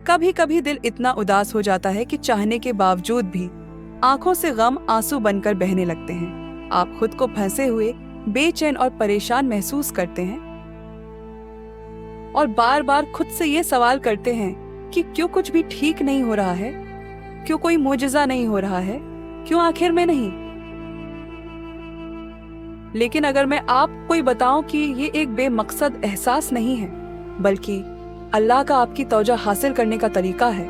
कभी कभी दिल इतना उदास हो जाता है कि चाहने के बावजूद भी आंखों से गम आंसू बनकर बहने लगते हैं। आप खुद को फंसे हुए, बेचैन और परेशान महसूस करते हैं और बार बार खुद से ये सवाल करते हैं कि क्यों कुछ भी ठीक नहीं हो रहा है, क्यों कोई मोजज़ा नहीं हो रहा है, क्यों आखिर में नहीं। लेकिन अगर मैं आपको ही बताऊं कि ये एक बेमकसद एहसास नहीं है, बल्कि अल्लाह का आपकी तौजा हासिल करने का तरीका है।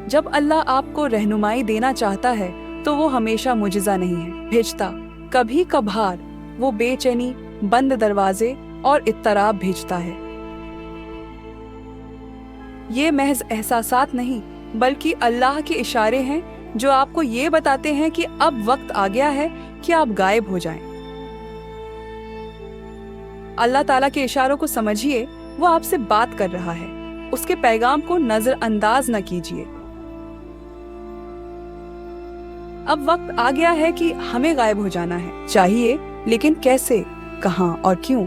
जब अल्लाह आपको रहनुमाई देना चाहता है तो वो हमेशा मुजिज़ा नहीं है भेजता। कभी कभार वो बेचैनी, बंद दरवाजे और इत्तराब भेजता है। ये महज एहसासात नहीं, बल्कि अल्लाह के इशारे हैं जो आपको ये बताते हैं कि अब वक्त आ गया है कि आप गायब हो जाएं। अल्लाह ताला के इशारों को समझिए, वो आपसे बात कर रहा है। उसके पैगाम को नजरअंदाज न कीजिए। अब वक्त आ गया है कि हमें गायब हो जाना है। चाहिए, लेकिन कैसे, कहां और क्यों?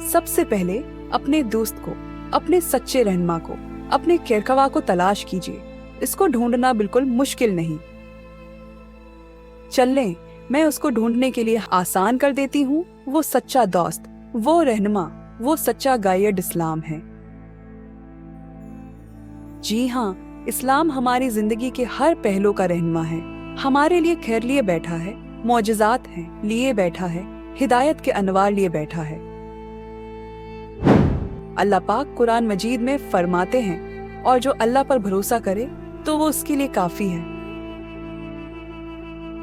सबसे पहले अपने दोस्त को, अपने सच्चे रहनुमा को, अपने केरकवा को तलाश कीजिए। इसको ढूंढना बिल्कुल मुश्किल नहीं। चलें, मैं उसको ढूंढने के लिए आसान कर देती हूँ। वो सच्चा दोस्त, वो रहनुमा, वो सच्चा गाइड इस्लाम है। जी हाँ, इस्लाम हमारी जिंदगी के हर पहलू का रहनुमा है। हमारे लिए खैर लिए बैठा है, मौजज़ात हैं लिए बैठा है, हिदायत के अनवार लिए बैठा है। अल्लाह पाक कुरान मजीद में फरमाते हैं, और जो अल्लाह पर भरोसा करे तो वो उसके लिए काफी है।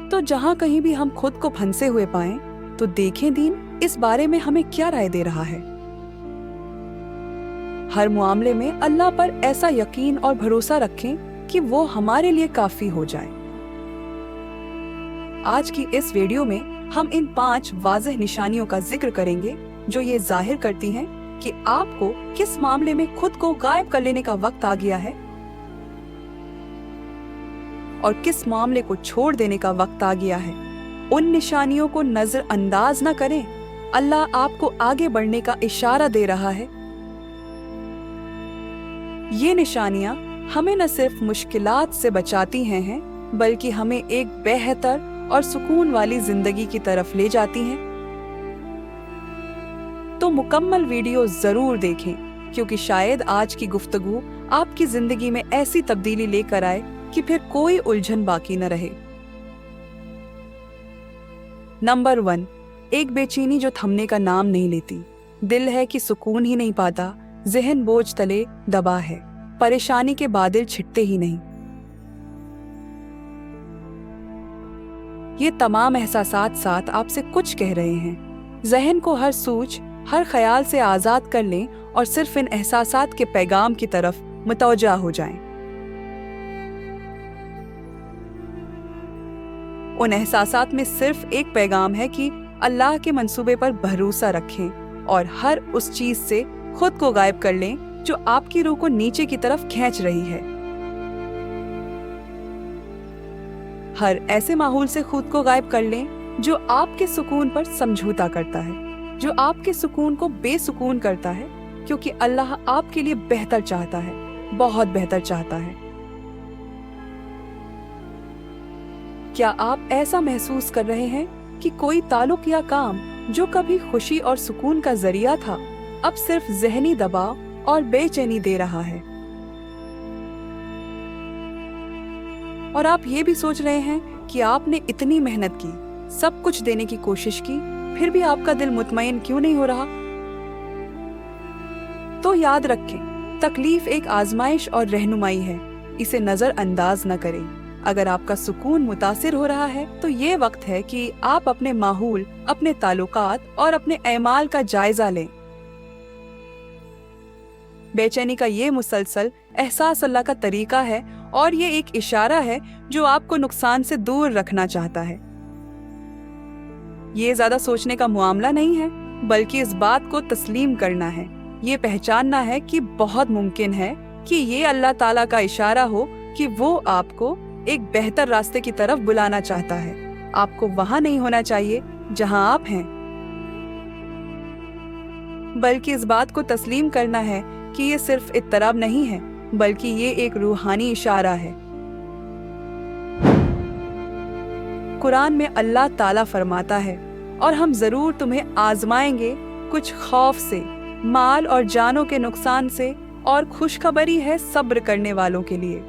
तो जहां कहीं भी हम खुद को फंसे हुए पाएं, तो देखें दीन इस बारे में हमें क्या राय दे रहा है। हर मामले में अल्लाह पर ऐसा यकीन और भरोसा रखें कि वो हमारे लिए काफी हो जाए। आज की इस वीडियो में हम इन 5 वाज़ेह निशानियों का जिक्र करेंगे जो ये जाहिर करती हैं कि आपको किस मामले में खुद को गायब कर लेने का वक्त आ गया है और किस मामले को छोड़ देने का वक्त आ गया है। उन निशानियों को नजरअंदाज न करें। अल्लाह आपको आगे बढ़ने का इशारा दे रहा है। ये निशानियां हमें न सिर्फ मुश्किलात से बचाती हैं, बल्कि हमें एक बेहतर और सुकून वाली जिंदगी की तरफ ले जाती हैं। तो मुकम्मल वीडियो जरूर देखें, क्योंकि शायद आज की गुफ्तगू आपकी जिंदगी में ऐसी तब्दीली लेकर आए कि फिर कोई उलझन बाकी न रहे। नंबर 1, एक बेचैनी जो थमने का नाम नहीं लेती। दिल है कि सुकून ही नहीं पाता, ज़हन बोझ तले दबा है, परेशानी के बादल छिटते ही नहीं। ये तमाम एहसासात साथ आपसे कुछ कह रहे हैं। ज़हन को हर सूझ, हर ख्याल से आज़ाद कर लें और सिर्फ इन एहसासात के पैगाम की तरफ मुतवज्जा हो जाएं। उन एहसासात में सिर्फ एक पैगाम है कि अल्लाह के मंसूबे पर भरोसा रखें और हर उस चीज से खुद को गायब कर लें जो आपकी रूह को नीचे की तरफ खींच रही है। हर ऐसे माहौल से खुद को गायब कर लें जो आपके सुकून पर समझौता करता है, जो आपके सुकून को बेसुकून करता है, क्योंकि अल्लाह आपके लिए बेहतर चाहता है, बहुत बेहतर चाहता है। क्या आप ऐसा महसूस कर रहे हैं कि कोई ताल्लुक या काम जो कभी खुशी और सुकून का जरिया था, अब सिर्फ ज़हनी दबाव और बेचैनी दे रहा है? और आप ये भी सोच रहे हैं कि आपने इतनी मेहनत की, सब कुछ देने की कोशिश की, फिर भी आपका दिल मुतमईन क्यों नहीं हो रहा? तो याद रखें, तकलीफ एक आजमाइश और रहनुमाई है, इसे नजरअंदाज न करें। अगर आपका सुकून मुतासिर हो रहा है तो ये वक्त है कि आप अपने माहौल, अपने ताल्लुकात और अपने एमाल का जायजा लें। बेचैनी का ये मुसलसल एहसास अल्लाह का तरीका है और ये एक इशारा है जो आपको नुकसान से दूर रखना चाहता है। ये ज्यादा सोचने का मामला नहीं है, बल्कि इस बात को तस्लीम करना है, ये पहचानना है कि बहुत मुमकिन है कि ये अल्लाह ताला का इशारा हो कि वो आपको एक बेहतर रास्ते की तरफ बुलाना चाहता है। आपको वहां नहीं होना चाहिए जहां आप हैं। बल्कि इस बात को तस्लीम करना है कि ये सिर्फ इत्तराब नहीं है, बल्कि ये एक रूहानी इशारा है। कुरान में अल्लाह ताला फरमाता है, और हम जरूर तुम्हें आजमाएंगे, कुछ खौफ से, माल और जानों के नुकसान से, और खुशखबरी है सब्र करने वालों के लिए।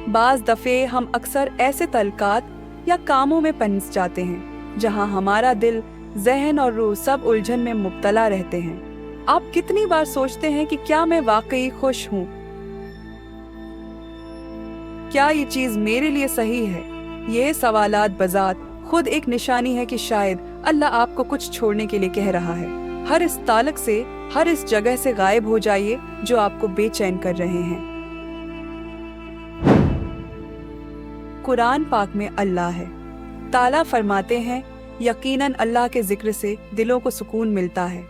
बाज दफे हम अक्सर ऐसे तलकात या कामों में फंस जाते हैं जहां हमारा दिल, जहन और रूह सब उलझन में मुब्तला रहते हैं। आप कितनी बार सोचते हैं कि क्या मैं वाकई खुश हूं? क्या ये चीज मेरे लिए सही है? ये सवालात बजात खुद एक निशानी है कि शायद अल्लाह आपको कुछ छोड़ने के लिए कह रहा है। हर इस ताल्लुक से, हर इस जगह से गायब हो जाइए जो आपको बेचैन कर रहे हैं। कुरान पाक में अल्लाह है। ताला फरमाते हैं, यकीनन अल्लाह के जिक्र से दिलों को सुकून मिलता है।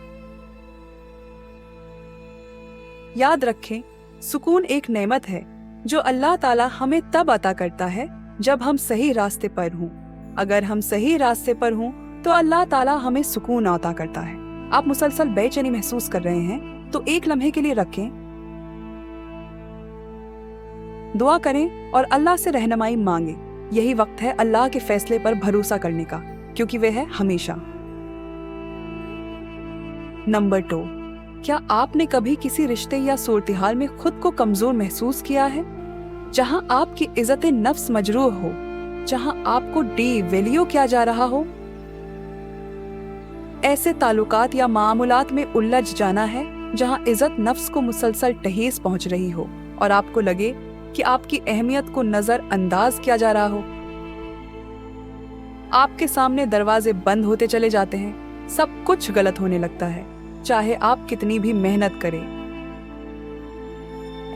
याद रखें, सुकून एक नेमत है जो अल्लाह ताला हमें तब अता करता है जब हम सही रास्ते पर हों। अगर हम सही रास्ते पर हों तो अल्लाह ताला हमें सुकून अता करता है। आप मुसलसल बेचैनी महसूस कर रहे हैं तो एक लम्हे के लिए रखें, दुआ करें और अल्लाह से रहनुमाई मांगे। यही वक्त है अल्लाह के फैसले पर भरोसा करने का, क्योंकि वह है हमेशा। नंबर 2, क्या आपने कभी किसी रिश्ते या सूरत-ए-हाल में खुद को कमजोर महसूस किया है, जहां आपकी इज्जत नफ्स मजरूह हो, जहां आपको डिवैल्यू किया जा रहा हो? ऐसे ताल्लुकात या मामूलात में उलझ जाना है जहां इज्जत नफ्स को मुसलसल ठेस पहुंच रही हो और आपको लगे कि आपकी अहमियत को नजरअंदाज किया जा रहा हो। आपके सामने दरवाजे बंद होते चले जाते हैं, सब कुछ गलत होने लगता है, चाहे आप कितनी भी मेहनत करें।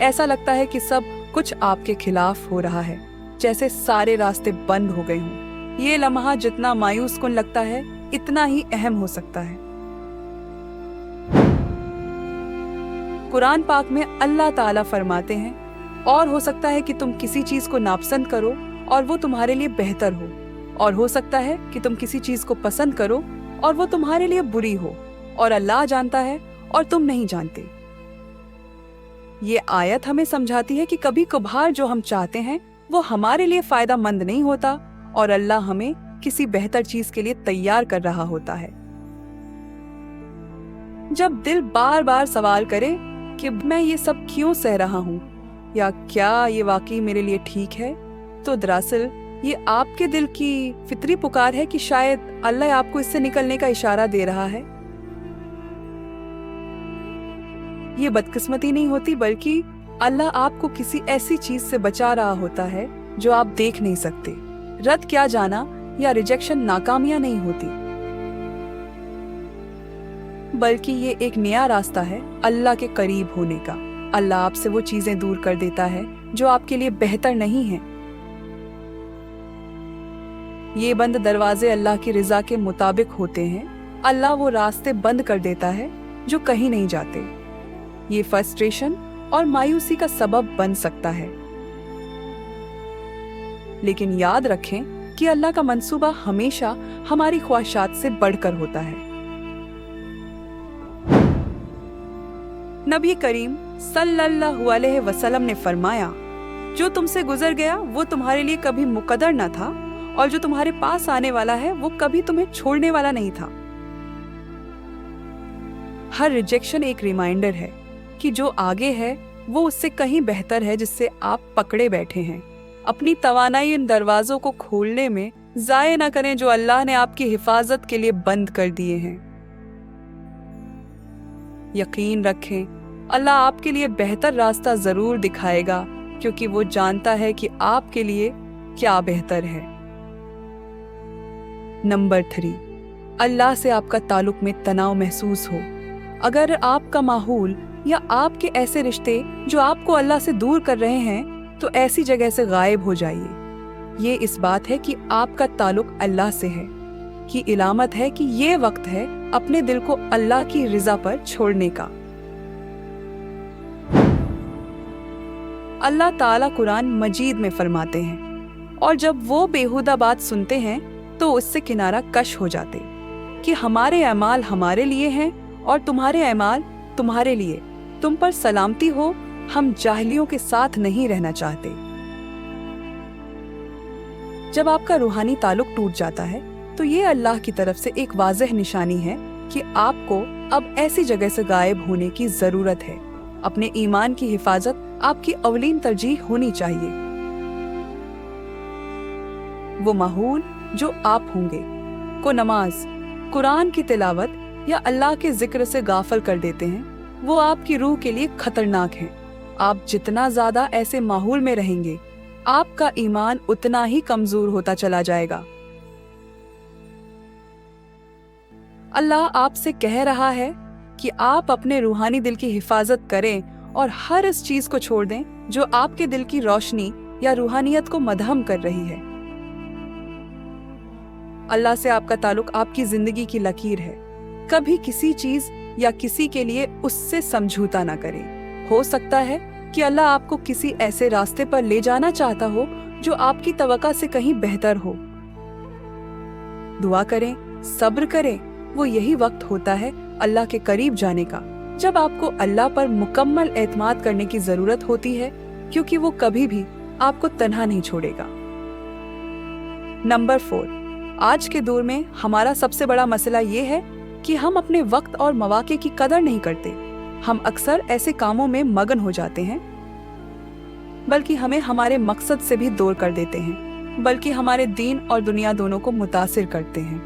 ऐसा लगता है कि सब कुछ आपके खिलाफ हो रहा है, जैसे सारे रास्ते बंद हो गए हों। ये लम्हा जितना मायूस कुन लगता है, इतना ही अहम हो सकता है। कुरान पाक में अल्लाह ताला फरमाते हैं, और हो सकता है कि तुम किसी चीज को नापसंद करो और वो तुम्हारे लिए बेहतर हो, और हो सकता है कि तुम किसी चीज को पसंद करो और वो तुम्हारे लिए बुरी हो, और अल्लाह जानता है और तुम नहीं जानते। ये आयत हमें समझाती है कि कभी कभार जो हम चाहते हैं वो हमारे लिए फायदा मंद नहीं होता, और अल्लाह हमें किसी बेहतर चीज के लिए तैयार कर रहा होता है। जब दिल बार बार सवाल करे कि मैं ये सब क्यों सह रहा हूँ, या क्या ये वाकई मेरे लिए ठीक है, तो दरअसल ये आपके दिल की फितरी पुकार है कि शायद अल्लाह आपको इससे निकलने का इशारा दे रहा है। ये बदकिस्मती नहीं होती, बल्कि अल्लाह आपको किसी ऐसी चीज से बचा रहा होता है जो आप देख नहीं सकते। रद्द किया जाना या रिजेक्शन नाकामियां नहीं होती, बल्कि ये एक नया रास्ता है अल्लाह के करीब होने का। अल्लाह आपसे वो चीजें दूर कर देता है जो आपके लिए बेहतर नहीं है। ये बंद दरवाजे अल्लाह की रिजा के मुताबिक होते हैं। अल्लाह वो रास्ते बंद कर देता है जो कहीं नहीं जाते। ये फ्रस्ट्रेशन और मायूसी का सबब बन सकता है, लेकिन याद रखें कि अल्लाह का मंसूबा हमेशा हमारी ख्वाहिशात से बढ़कर होता है। नबी करीम सल्लल्लाहु अलैहि वसल्लम ने फरमाया, जो तुमसे गुजर गया वो तुम्हारे लिए कभी मुकद्दर न था, और जो तुम्हारे पास आने वाला है वो कभी तुम्हें छोड़ने वाला नहीं था। हर रिजेक्शन एक रिमाइंडर है कि जो आगे है वो उससे कहीं बेहतर है जिससे आप पकड़े बैठे हैं। अपनी तवानाई इन दरवाजों को खोलने में जाया न करें जो अल्लाह ने आपकी हिफाजत के लिए बंद कर दिए हैं। यकीन रखें, अल्लाह आपके लिए बेहतर रास्ता जरूर दिखाएगा, क्योंकि वो जानता है कि आपके लिए क्या बेहतर है। नंबर 3, अल्लाह से आपका ताल्लुक में तनाव महसूस हो। अगर आपका माहौल या आपके ऐसे रिश्ते जो आपको अल्लाह से दूर कर रहे हैं, तो ऐसी जगह से गायब हो जाइए। ये इस बात है कि आपका ताल्लुक अल्लाह से है, की इलामत है कि ये वक्त है अपने दिल को अल्लाह की रिजा पर छोड़ने का। अल्लाह ताला कुरान मजीद में फरमाते हैं, और जब वो बेहुदा बात सुनते हैं तो उससे किनारा कश हो जाते। कि हमारे अमाल हमारे लिए हैं और तुम्हारे अमाल तुम्हारे लिए। तुम पर सलामती हो, हम जाहिलियों के साथ नहीं रहना चाहते। जब आपका रूहानी ताल्लुक टूट जाता है तो ये अल्लाह की तरफ से एक वाज़ेह निशानी है कि आपको अब ऐसी जगह से गायब होने की जरूरत है। अपने ईमान की हिफाजत आपकी अवलीन तरजीह होनी चाहिए। वो माहौल जो आप होंगे को नमाज, कुरान की तिलावत या अल्लाह के जिक्र से गाफल कर देते हैं, वो आपकी रूह के लिए खतरनाक है। आप जितना ज्यादा ऐसे माहौल में रहेंगे, आपका ईमान उतना ही कमजोर होता चला जाएगा। अल्लाह आपसे कह रहा है कि आप अपने रूहानी दिल की हिफाजत करें और हर इस चीज को छोड़ दें जो आपके दिल की रोशनी या रूहानियत को मदहम कर रही है। अल्लाह से आपका ताल्लुक आपकी जिंदगी की लकीर है। कभी किसी चीज या किसी के लिए उससे समझौता ना करें। हो सकता है कि अल्लाह आपको किसी ऐसे रास्ते पर ले जाना चाहता हो जो आपकी तवक्का से कहीं बेहतर हो। दुआ करें, सब्र करें। वो यही वक्त होता है अल्लाह के करीब जाने का, जब आपको अल्लाह पर मुकम्मल एतमाद करने की जरूरत होती है, क्योंकि वो कभी भी आपको तन्हा नहीं छोड़ेगा। नंबर 4, आज के दौर में हमारा सबसे बड़ा मसला ये है कि हम अपने वक्त और मौके की कदर नहीं करते। हम अक्सर ऐसे कामों में मगन हो जाते हैं बल्कि हमें हमारे मकसद से भी दूर कर देते हैं, बल्कि हमारे दीन और दुनिया दोनों को मुतासिर करते हैं।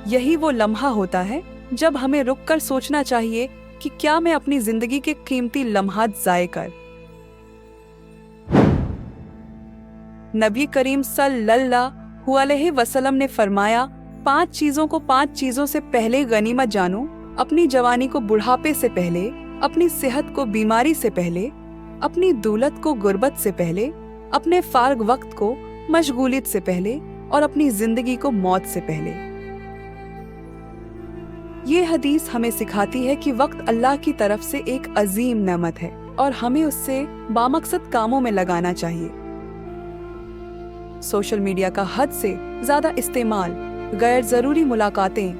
यही वो लम्हा होता है जब हमें रुककर सोचना चाहिए कि क्या मैं अपनी जिंदगी के कीमती लम्हात ज़ाये कर। नबी करीम सल्लल्लाहु अलैहि वसल्लम ने फरमाया, 5 चीजों को 5 चीजों से पहले गनीमत जानो। अपनी जवानी को बुढ़ापे से पहले, अपनी सेहत को बीमारी से पहले, अपनी दौलत को गुर्बत से पहले, अपने फारग वक्त को मशगूलियत से पहले और अपनी जिंदगी को मौत से पहले। ये हदीस हमें सिखाती है कि वक्त अल्लाह की तरफ से एक अजीम नेमत है और हमें उससे बामकसद कामों में लगाना चाहिए। सोशल मीडिया का हद से ज्यादा इस्तेमाल, गैर जरूरी मुलाकातें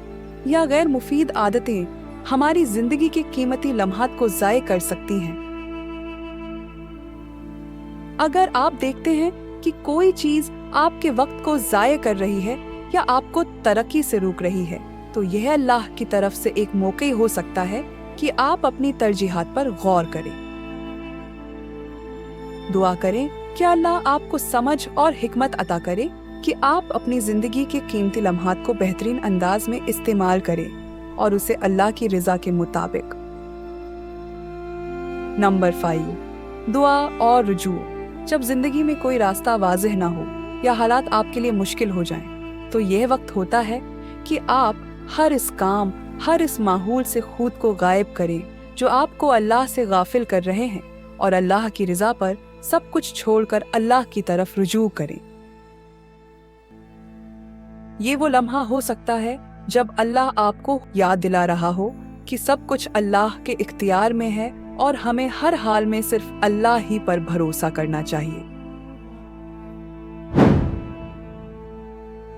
या गैर मुफीद आदतें हमारी जिंदगी के कीमती लम्हात को ज़ाय कर सकती हैं। अगर आप देखते हैं कि कोई चीज आपके वक्त को ज़ाय कर रही है या आपको तरक्की से रोक रही है, तो यह अल्लाह की तरफ से एक मौका हो सकता है कि आप अपनी तरजीहात पर गौर करें। दुआ करें कि अल्लाह आपको समझ और हिकमत अता करे कि आप अपनी जिंदगी के कीमती लम्हात को बेहतरीन अंदाज में इस्तेमाल करें और उसे अल्लाह की रिजा के मुताबिक। नंबर 5, दुआ और रुजू। जब जिंदगी में कोई रास्ता वाज़ेह ना हो या हालात आपके लिए मुश्किल हो जाएं, तो यह वक्त होता है कि आप हर इस काम, हर इस माहौल से खुद को गायब करें जो आपको अल्लाह से गाफिल कर रहे हैं और अल्लाह की रिजा पर सब कुछ छोड़कर अल्लाह की तरफ रुजू करें। ये वो लम्हा हो सकता है जब अल्लाह आपको याद दिला रहा हो कि सब कुछ अल्लाह के इख्तियार में है और हमें हर हाल में सिर्फ अल्लाह ही पर भरोसा करना चाहिए।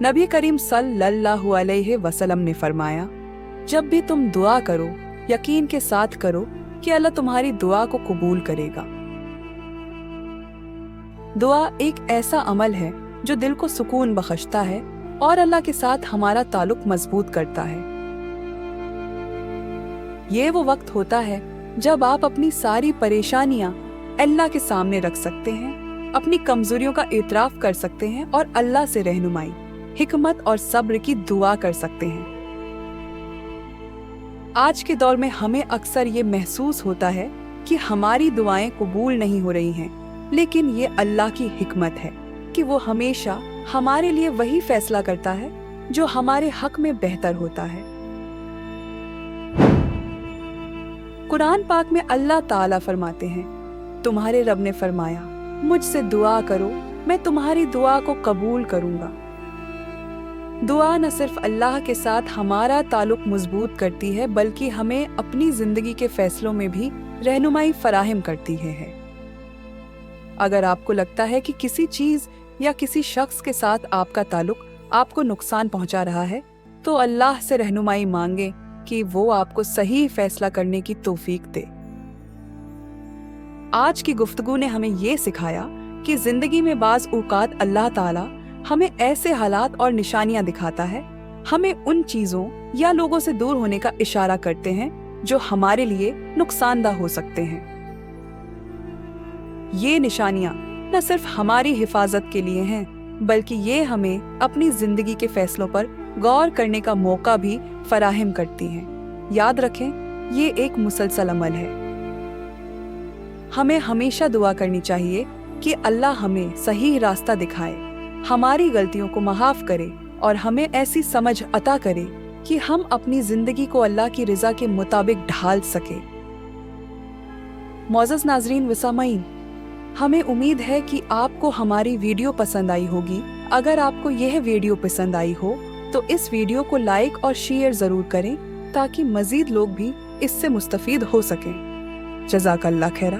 नबी करीम सल्लल्लाहु अलैहि वसल्लम ने फरमाया, जब भी तुम दुआ करो, यकीन के साथ करो कि अल्लाह तुम्हारी दुआ को कबूल करेगा। दुआ एक ऐसा अमल है जो दिल को सुकून बख्शता है और अल्लाह के साथ हमारा ताल्लुक मजबूत करता है। ये वो वक्त होता है जब आप अपनी सारी परेशानियां अल्लाह के सामने रख सकते हैं, अपनी कमजोरियों का एतराफ कर सकते हैं और अल्लाह से रहनुमाई, हिकमत और सब्र की दुआ कर सकते हैं। आज के दौर में हमें अक्सर ये महसूस होता है कि हमारी दुआएं कबूल नहीं हो रही हैं, लेकिन ये अल्लाह की हिकमत है कि वो हमेशा हमारे लिए वही फैसला करता है जो हमारे हक में बेहतर होता है। कुरान पाक में अल्लाह ताला फरमाते हैं, तुम्हारे रब ने फरमाया, मुझसे दुआ करो, मैं तुम्हारी दुआ को कबूल करूंगा। दुआ न सिर्फ अल्लाह के साथ हमारा ताल्लुक मजबूत करती है, बल्कि हमें अपनी जिंदगी के फैसलों में भी रहनुमाई फराहम करती है। अगर आपको लगता है कि किसी चीज या किसी शख्स के साथ आपका ताल्लुक आपको नुकसान पहुंचा रहा है, तो अल्लाह से रहनुमाई मांगे कि वो आपको सही फैसला करने की तौफीक दे। आज की गुफ्तगू ने हमें ये सिखाया कि जिंदगी में बाज औकात अल्लाह ताला हमें ऐसे हालात और निशानियां दिखाता है, हमें उन चीजों या लोगों से दूर होने का इशारा करते हैं जो हमारे लिए नुकसानदाह हो सकते हैं। ये निशानियां न सिर्फ हमारी हिफाजत के लिए हैं, बल्कि ये हमें अपनी जिंदगी के फैसलों पर गौर करने का मौका भी फराहम करती हैं। याद रखें, ये एक मुसलसल अमल है। हमें हमेशा दुआ करनी चाहिए कि अल्लाह हमें सही रास्ता दिखाए, हमारी गलतियों को माफ करे और हमें ऐसी समझ अता करे कि हम अपनी जिंदगी को अल्लाह की रिजा के मुताबिक ढाल सके। मोअज़्ज़ज़ नाज़रीन व सामाईन, हमें उम्मीद है कि आपको हमारी वीडियो पसंद आई होगी। अगर आपको यह वीडियो पसंद आई हो तो इस वीडियो को लाइक और शेयर जरूर करें ताकि मजीद लोग भी इससे मुस्तफीद हो सकें। जज़ाकल्लाह खैरा।